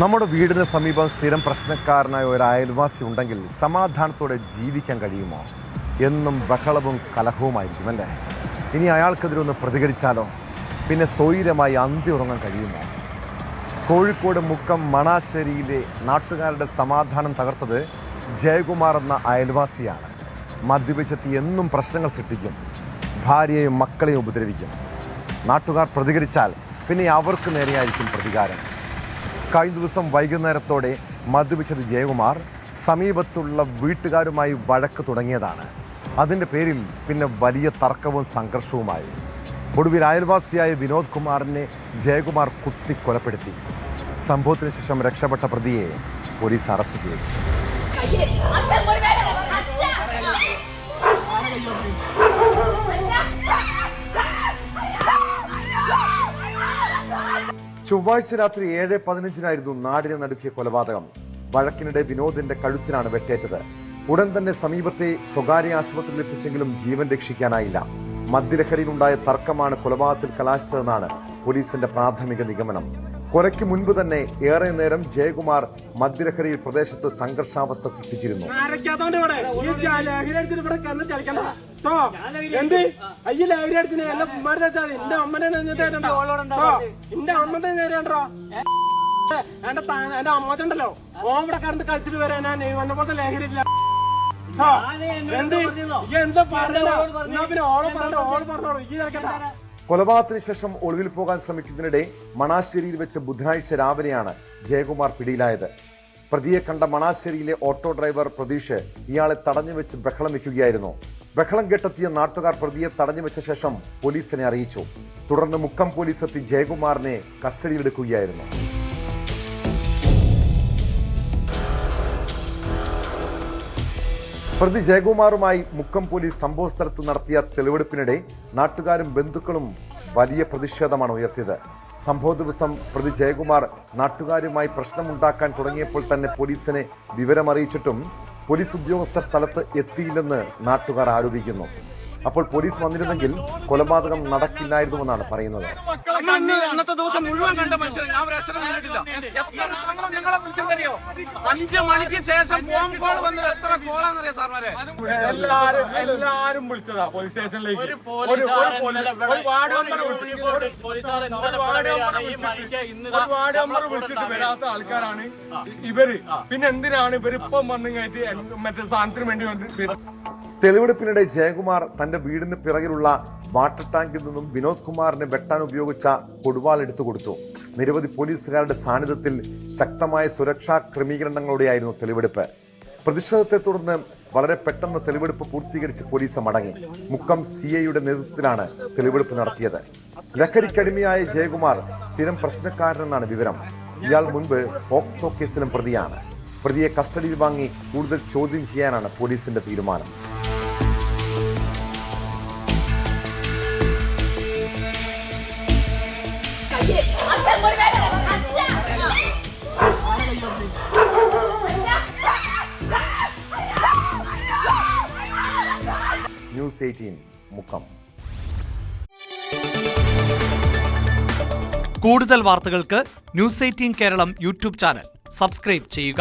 നമ്മുടെ വീടിന് സമീപം സ്ഥിരം പ്രശ്നക്കാരനായ ഒരു അയൽവാസി ഉണ്ടെങ്കിൽ സമാധാനത്തോടെ ജീവിക്കാൻ കഴിയുമോ? എന്നും ബഹളവും കലഹവുമായിരിക്കും അല്ലേ? ഇനി അയാൾക്കെതിരൊന്ന് പ്രതികരിച്ചാലോ? പിന്നെ സ്വൈരമായി അന്തി ഉറങ്ങാൻ കഴിയുമോ? കോഴിക്കോട് മുക്കം മണാശ്ശേരിയിലെ നാട്ടുകാരുടെ സമാധാനം തകർത്തത് ജയകുമാർ എന്ന അയൽവാസിയാണ്. മദ്യപിച്ചെത്തി എന്നും പ്രശ്നങ്ങൾ സൃഷ്ടിക്കും, ഭാര്യയെയും മക്കളെയും ഉപദ്രവിക്കും. നാട്ടുകാർ പ്രതികരിച്ചാൽ പിന്നെ അവർക്ക് നേരെയായിരിക്കും പ്രതികാരം. കഴിഞ്ഞ ദിവസം വൈകുന്നേരത്തോടെ മദ്യപിച്ചത് ജയകുമാർ സമീപത്തുള്ള വീട്ടുകാരുമായി വഴക്ക് തുടങ്ങിയതാണ്. അതിൻ്റെ പേരിൽ പിന്നെ വലിയ തർക്കവും സംഘർഷവുമായി. ഒടുവിൽ അയൽവാസിയായ വിനോദ് കുമാറിനെ ജയകുമാർ കുത്തി കൊലപ്പെടുത്തി. സംഭവത്തിന് ശേഷം രക്ഷപ്പെട്ട പ്രതിയെ പോലീസ് അറസ്റ്റ് ചെയ്തു. ചൊവ്വാഴ്ച രാത്രി 7:15 നാടിനെ നടുക്കിയ കൊലപാതകം. വഴക്കിനിടെ വിനോദിന്റെ കഴുത്തിനാണ് വെട്ടേറ്റത്. ഉടൻ തന്നെ സമീപത്തെ സ്വകാര്യ ആശുപത്രിയിൽ എത്തിച്ചെങ്കിലും ജീവൻ രക്ഷിക്കാനായില്ല. മദ്യലഹരിയിലുണ്ടായ തർക്കമാണ് കൊലപാതകത്തിൽ കലാശിച്ചതെന്നാണ് പോലീസിന്റെ പ്രാഥമിക നിഗമനം. കൊലയ്ക്ക് മുൻപ് തന്നെ ഏറെ നേരം ജയകുമാർ മദ്യലഹരിയിൽ പ്രദേശത്ത് സംഘർഷാവസ്ഥ സൃഷ്ടിച്ചിരുന്നു. അമ്മച്ചണ്ടല്ലോ ഓവിടെ കടന്ന് കളിച്ചിട്ട് വരാൻ പോലെ ലഹരിയില്ല. കൊലപാതകത്തിന് ശേഷം ഒളിവിൽ പോകാൻ ശ്രമിക്കുന്നതിനിടെ മണാശ്ശേരിയിൽ വെച്ച് ബുധനാഴ്ച രാവിലെയാണ് ജയകുമാർ പിടിയിലായത്. പ്രതിയെ കണ്ട മണാശ്ശേരിയിലെ ഓട്ടോ ഡ്രൈവർ പ്രതീഷ് ഇയാളെ തടഞ്ഞുവെച്ച് ബഹളം വെക്കുകയായിരുന്നു. ബഹളം കെട്ടെത്തിയ നാട്ടുകാർ പ്രതിയെ തടഞ്ഞുവെച്ച ശേഷം പോലീസിനെ അറിയിച്ചു. തുടർന്ന് മുക്കം പോലീസ് എത്തി ജയകുമാറിനെ കസ്റ്റഡിയിലെടുക്കുകയായിരുന്നു. പ്രതി ജയകുമാറുമായി മുക്കം പോലീസ് സംഭവ സ്ഥലത്ത് നടത്തിയ തെളിവെടുപ്പിനിടെ നാട്ടുകാരും ബന്ധുക്കളും വലിയ പ്രതിഷേധമാണ് ഉയർത്തിയത്. സംഭവ ദിവസം പ്രതി ജയകുമാർ നാട്ടുകാരുമായി പ്രശ്നമുണ്ടാക്കാൻ തുടങ്ങിയപ്പോൾ തന്നെ പോലീസിനെ വിവരമറിയിച്ചിട്ടും പോലീസ് ഉദ്യോഗസ്ഥർ സ്ഥലത്ത് എത്തിയില്ലെന്ന് നാട്ടുകാർ ആരോപിക്കുന്നു. അപ്പോൾ പോലീസ് വന്നിരുന്നെങ്കിൽ കൊലപാതകം നടക്കില്ലായിരുന്നുവെന്നാണ് പറയുന്നത്. അന്നത്തെ ദിവസം മുഴുവൻ കണ്ട മനുഷ്യർ ഞാൻ ഒരു അക്ഷരം കണ്ടിട്ടില്ല. എത്ര തവണ ഞങ്ങളെ വിളിച്ചെന്നറിയോ? 5 മണിക്ക് ശേഷം ഫോൺ കോൾ വന്നത് എത്ര കോളാന്നറിയോ സാർമാരെ? എല്ലാരും വിളിച്ചതാ പോലീസ് സ്റ്റേഷനിലേക്ക്. വിളിച്ചിട്ട് വരാത്ത ആൾക്കാരാണ് ഇവര്. പിന്നെ എന്തിനാണ് ഇവര് ഇപ്പം വന്നു കയറ്റി മറ്റേ സാധനത്തിന് വേണ്ടി? തെളിവെടുപ്പിനിടെ ജയകുമാർ തന്റെ വീടിന് പിറകിലുള്ള വാട്ടർ ടാങ്കിൽ നിന്നും വിനോദ് കുമാറിനെ വെട്ടാൻ ഉപയോഗിച്ച കൊടുവാൾ എടുത്തു കൊടുത്തു. നിരവധി പോലീസുകാരുടെ സാന്നിധ്യത്തിൽ ശക്തമായ സുരക്ഷാ ക്രമീകരണങ്ങളോടെയായിരുന്നു തെളിവെടുപ്പ്. പ്രതിഷേധത്തെ തുടർന്ന് വളരെ പെട്ടെന്ന് തെളിവെടുപ്പ് പൂർത്തീകരിച്ച് പോലീസ് മടങ്ങി. മുക്കം CIയുടെ നേതൃത്വത്തിലാണ് തെളിവെടുപ്പ് നടത്തിയത്. ലഹരിക്കടിമയായ ജയകുമാർ സ്ഥിരം പ്രശ്നക്കാരനെന്നാണ് വിവരം. ഇയാൾ മുൻപ് പോക്സോ കേസിലും പ്രതിയാണ്. പ്രതിയെ കസ്റ്റഡിയിൽ വാങ്ങി കൂടുതൽ ചോദ്യം ചെയ്യാനാണ് പോലീസിന്റെ തീരുമാനം. ന്യൂസ് 18 മുക്കം. കൂടുതൽ വാർത്തകൾക്ക് news 18 Keralam YouTube channel subscribe ചെയ്യുക.